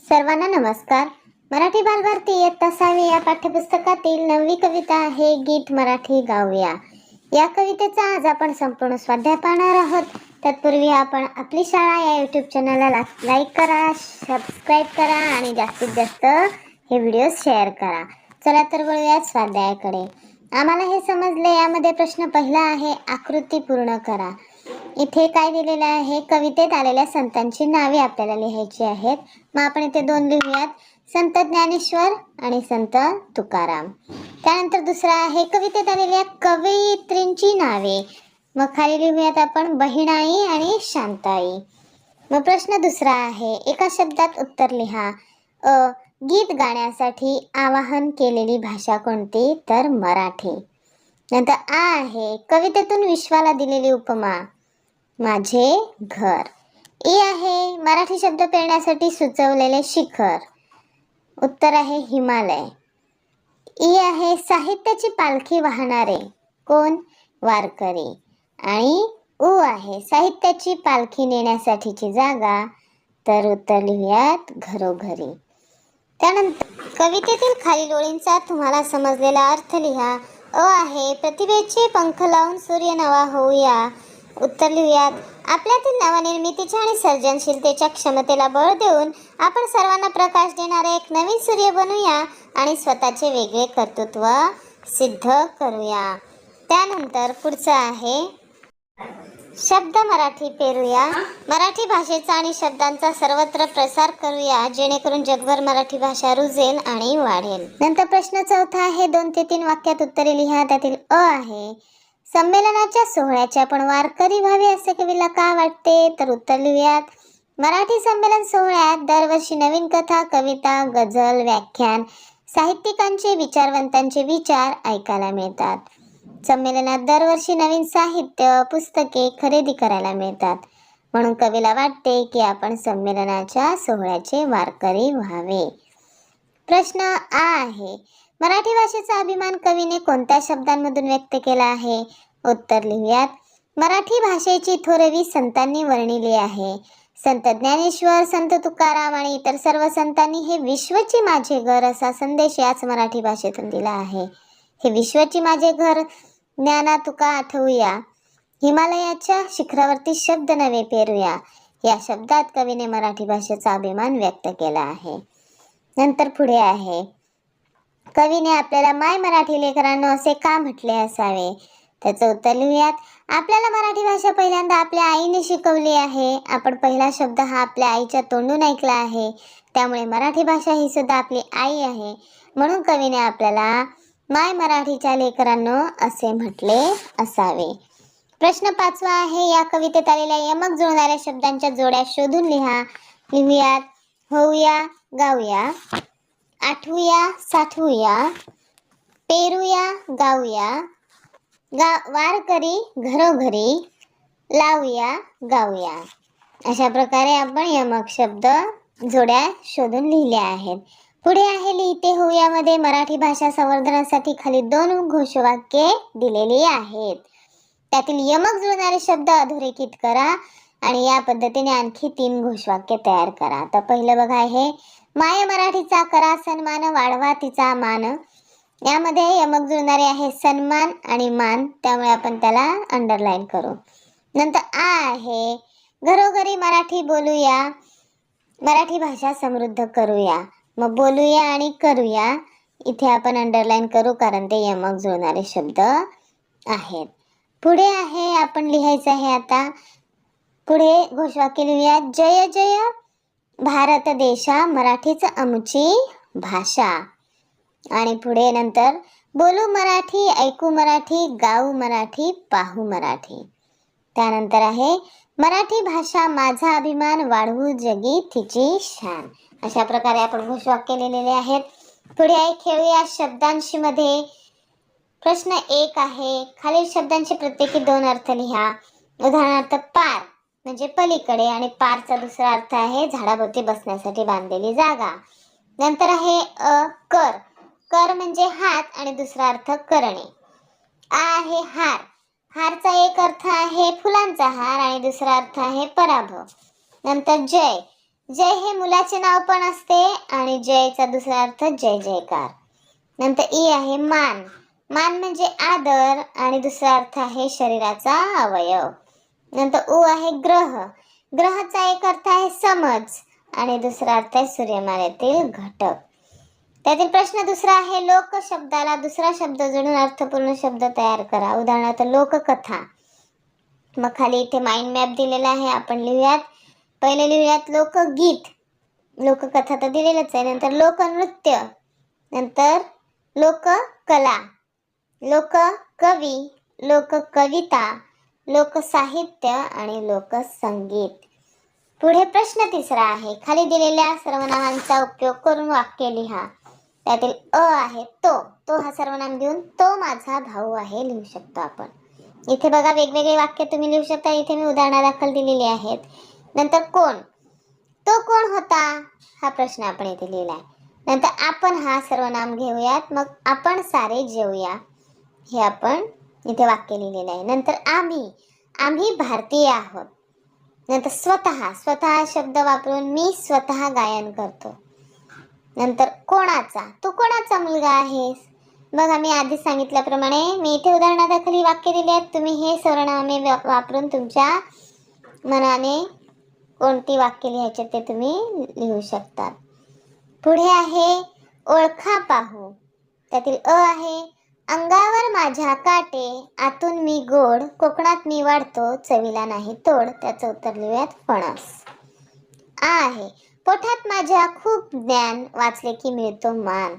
सर्वांना नमस्कार। मराठी बालभारती इयत्ता 6वी या पाठ्यपुस्तकातील 9वी कविता आहे गीत मराठी गाऊया। या कवितेचा आज आपण संपूर्ण स्वाध्याय पाहणार आहोत। तत्पूर्वी आपण आपली शाळा या YouTube चॅनलला लाईक करा, सबस्क्राइब करा आणि जास्तीत जास्त हे व्हिडिओ शेअर करा। चला तर वळूया स्वाध्यायाकडे। आम्हाला हे समजले, यामध्ये प्रश्न पहिला आहे आकृती पूर्ण करा। इथे काय दिलेलं आहे, कवितेत आलेल्या संतांची नावे आपल्याला लिहायची आहेत। मग आपण इथे दोन लिहूयात, संत ज्ञानेश्वर आणि संत तुकाराम। त्यानंतर दुसरा आहे कवितेत आलेल्या कवयित्रींची नावे। मग खाली लिहूयात आपण बहिणाई आणि शांताई। मग प्रश्न दुसरा आहे, एका शब्दात उत्तर लिहा। गीत गाण्यासाठी आवाहन केलेली भाषा कोणती? तर मराठी। नंतर आहे कवितेतून विश्वाला दिलेली उपमा, माझे घर। ई आहे मराठी शब्द पेरण्यासाठी सुचवलेले शिखर, उत्तर आहे हिमालय। ई आहे साहित्याची पालखी वाहणारे, कोण? वारकरी। आणि उ आहे साहित्याची पालखी नेण्यासाठीची जागा, तर उत्तर लिहूयात घरोघरी। त्यानंतर कवितेतील खालील ओळींचा तुम्हाला समजलेला अर्थ लिहा। आहे प्रतिभेचे पंख लावून सूर्य नवा होऊया, उत्तर लिहूयात आपल्यातील नवनिर्मितीच्या आणि सर्जनशीलतेच्या क्षमतेला बळ देऊन आपण सर्वांना प्रकाश देणारे एक नवीन सूर्य बनूया आणि स्वतःचे वेगळे कर्तृत्व सिद्ध करूया। त्यानंतर पुढचं आहे शब्द मराठी पेरूया, मराठी भाषेचा आणि शब्दांचा सर्वत्र प्रसार करूया जेणेकरून जगभर मराठी भाषा रुजेल आणि वाढेल। नंतर प्रश्न चौथा आहे 2 ते 3 वाक्यात उत्तरे लिहा। त्यातील आहे संमेलनाच्या सोहळ्याचे आपण वारकरी व्हावे असे कवीला का वाटते? तर उत्तर लिहूयात मराठी संमेलन सोहळ्यात दरवर्षी नवीन कथा, कविता, गझल, व्याख्यान, साहित्यिकांचे, विचारवंतांचे विचार ऐकायला मिळतात। संमेलनात दरवर्षी नवीन साहित्य, पुस्तके खरेदी करायला मिळतात, म्हणून कवीला वाटते की आपण संमेलनाच्या सोहळ्याचे वारकरी व्हावे। प्रश्न आहे मराठी भाषेचा अभिमान कवीने कोणत्या शब्दांमधून व्यक्त केला आहे? उत्तर लिहूयात मराठी भाषेची थोरवी संतांनी वर्णिली आहे। संत ज्ञानेश्वर, संत तुकाराम आणि इतर सर्व संतांनी हे विश्वची माझे घर असा संदेश याच मराठी भाषेतून दिला आहे। हे विश्वची माझे घर ज्ञाना तुका आठवूया, हिमालयाच्या शिखरावरती शब्द नवे पेरूया, या शब्दात कवीने मराठी भाषेचा अभिमान व्यक्त केला आहे। नंतर पुढे आहे कवीने आपल्याला माय मराठी लेकरांनो असे का म्हटले असावे? त्याचं उत्तर लिहूयात आपल्याला मराठी भाषा पहिल्यांदा आपल्या आईने शिकवली आहे। आपण पहिला शब्द हा आपल्या आईच्या तोंडून ऐकला आहे, त्यामुळे मराठी भाषा ही सुद्धा आपली आई आहे, म्हणून कवीने आपल्याला माय मराठीच्या लेकरांनो असे म्हटले असावे। प्रश्न 5वा आहे या कवितेत आलेल्या यमक जुळणाऱ्या शब्दांच्या जोड्या शोधून लिहा। लिहूयात होऊया, गाऊया, आठवूया, साठवूया, पेरूया, गाऊया, वारकरी, घरोघरी, लावूया, गाऊया। अशा प्रकारे आपण यमक शब्द जोड्या शोधून लिहिल्या आहेत। पुढे आहे लिहिते होऊयामध्ये मराठी भाषा संवर्धनासाठी खाली 2 घोषवाक्ये दिलेली आहेत। त्यातील यमक जुळणारे शब्द अधोरेखित करा आणि या पद्धतीने आणखी 3 घोषवाक्ये तयार करा। तर पहिलं बघा आहे माय मराठीचा करा सन्मान, वाढवा तिचा मान। यामध्ये यमक जुळणारे आहे सन्मान आणि मान, त्यामुळे आपण त्याला अंडरलाईन करू। नंतर आहे घरोघरी मराठी बोलूया, मराठी भाषा समृद्ध करूया। मग बोलूया आणि करूया इथे आपण अंडरलाईन करू, कारण ते यमक जुळणारे शब्द आहेत। पुढे आहे आपण लिहायचं आहे आता पुढे घोषवाक्य लिहूया जय जय भारत देशा, मराठीच आमची भाषा। आणि पुढे नंतर बोलू मराठी, ऐकू मराठी, गाऊ मराठी, पाहू मराठी। त्यानंतर आहे मराठी भाषा माझा अभिमान, वाढवू जगी तिची शान। अशा प्रकारे आपण घोषवाक्य लिहिलेले आहेत। पुढे आहे खेळूया शब्दांशी मध्ये। प्रश्न 1 आहे खालील शब्दांचे प्रत्येकी 2 अर्थ लिहा। उदाहरणार्थ पार म्हणजे पलीकडे आणि पारचा दुसरा अर्थ आहे झाडाभोवती बसण्यासाठी बांधलेली जागा। नंतर आहे कर, कर म्हणजे हात आणि दुसरा अर्थ करणे। आहे हार, हारचा एक अर्थ आहे फुलांचा हार आणि दुसरा अर्थ आहे पराभव। नंतर जय, जय हे मुलाचे नाव पण असते आणि जयचा दुसरा अर्थ जय जयकार. नंतर ई आहे मान. मान म्हणजे आदर आणि दुसरा अर्थ आहे शरीराचा अवयव. नंतर उ आहे ग्रह. ग्रहाचा एक अर्थ आहे समज आणि दुसरा अर्थ आहे सूर्यमालेतील घटक. त्यातील प्रश्न दुसरा आहे लोक शब्दाला दुसरा शब्द जोडून अर्थपूर्ण शब्द तयार करा. उदाहरणार्थ लोककथा. मग खाली इथे माइंड मॅप दिलेला आहे, आपण लिहूयात. पहिले लिहूयात लोकगीत. लोककथा तर दिलेलंच आहे. नंतर लोकनृत्य, नंतर लोककला, लोककवी, लोककविता, लोकसाहित्य आणि लोकसंगीत. पुढे प्रश्न तिसरा आहे. खाली दिलेल्या सर्वनामांचा उपयोग करून वाक्य लिहा. त्यातील अ आहे तो हा सर्वनाम घेऊन तो माझा भाऊ आहे लिहू शकतो आपण. इथे बघा वेगवेगळे वाक्य तुम्ही लिहू शकता. इथे मी उदाहरणादाखल दिलेली आहेत. नंतर कोण, तो कोण होता हा प्रश्न आपण इथे लिहिलाय. नंतर आपण हा सर्वनाम घेऊयात. मग आपण सारे जेवूया हे आपण इथे वाक्य लिहिलेलं आहे. नंतर आम्ही भारतीय आहोत. नंतर स्वतः शब्द वापरून मी स्वतः गायन करतो. नंतर कोणाचा, तू कोणाचा मुलगा आहेस. बघा मी आधी सांगितल्याप्रमाणे मी इथे उदाहरणादाखल वाक्य दिले आहेत. तुम्ही हे सर्वनामे वापरून तुमच्या मनाने कोणती वाक्य लिहायचे ते तुम्ही लिहू शकता. पुढे आहे ओळखा पाहू. त्यातील अ आहे अंगावर माझ्या काटे, आतून मी गोड, कोकणात मी वाढतो, चवीला नाही तोड. त्याचं उत्तर लिहूयात फणस. आ आहे पोटात माझ्या खूप ज्ञान, वाचले की मिळतो मान.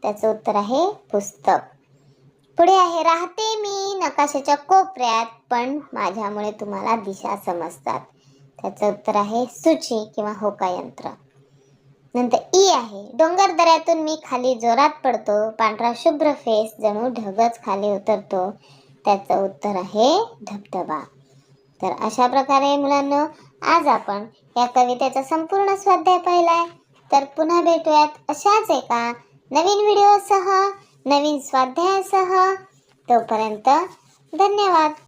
त्याचं उत्तर आहे पुस्तक. पुढे आहे राहते मी नकाशाच्या कोपऱ्यात, पण माझ्यामुळे तुम्हाला दिशा समजतात. त्याचं उत्तर आहे सूची किंवा होकायंत्र. नंतर ई आहे डोंगर दऱ्यातून मी खाली जोरात पडतो, पांढरा शुभ्र फेस जणू ढगच खाली उतरतो. त्याचं उत्तर आहे धबधबा. तर अशा प्रकारे मुलांनो आज आपण या कवितेचा संपूर्ण स्वाध्याय पाहिलाय. तर पुन्हा भेटूयात अशाच एका नवीन व्हिडिओसह, नवीन स्वाध्यायासह. तोपर्यंत धन्यवाद.